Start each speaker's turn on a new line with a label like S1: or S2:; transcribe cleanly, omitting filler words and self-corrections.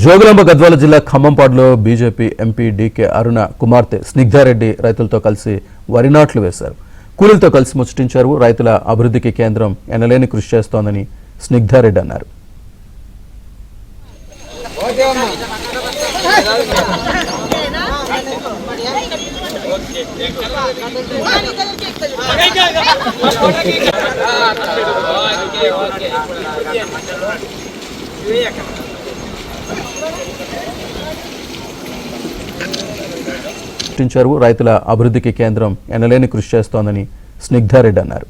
S1: జోగులాంబ గద్వాల జిల్లా ఖమ్మంపాడులో BJP MP DK అరుణ కుమార్తె స్నిగ్ధారెడ్డి రైతులతో కలిసి వరి నాట్లు వేశారు. కూలీలతో కలిసి ముచ్చటించారు. రైతుల అభివృద్ధికి కేంద్రం ఎనలేని కృషి చేస్తోందని స్నిగ్ధారెడ్డి అన్నారు. రైతుల అభివృద్ధికి కేంద్రం ఎనలేని కృషి చేస్తోందని స్నిగ్ధారెడ్డి అన్నారు.